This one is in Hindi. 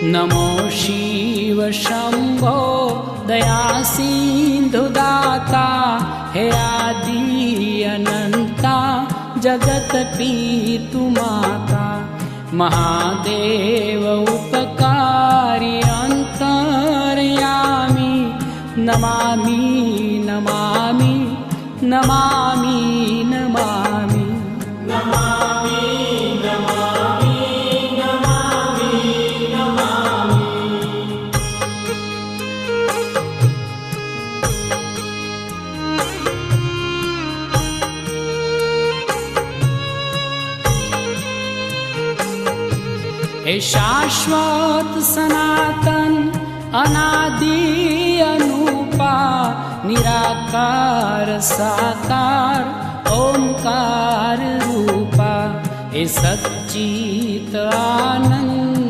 नमो शिव शंभो दया सिंधु दाता, हे आदि अनंता जगत पीतु माता। महादेव उपकारी अंतर्यामी, नमामि नमामि नमामि नमामि नमामि नमामि नमामि नमामि। हे शाश्वत सनातन अनादि अनूपा, निराकार साकार ओंकार रूपा। हे सच्चित आनंद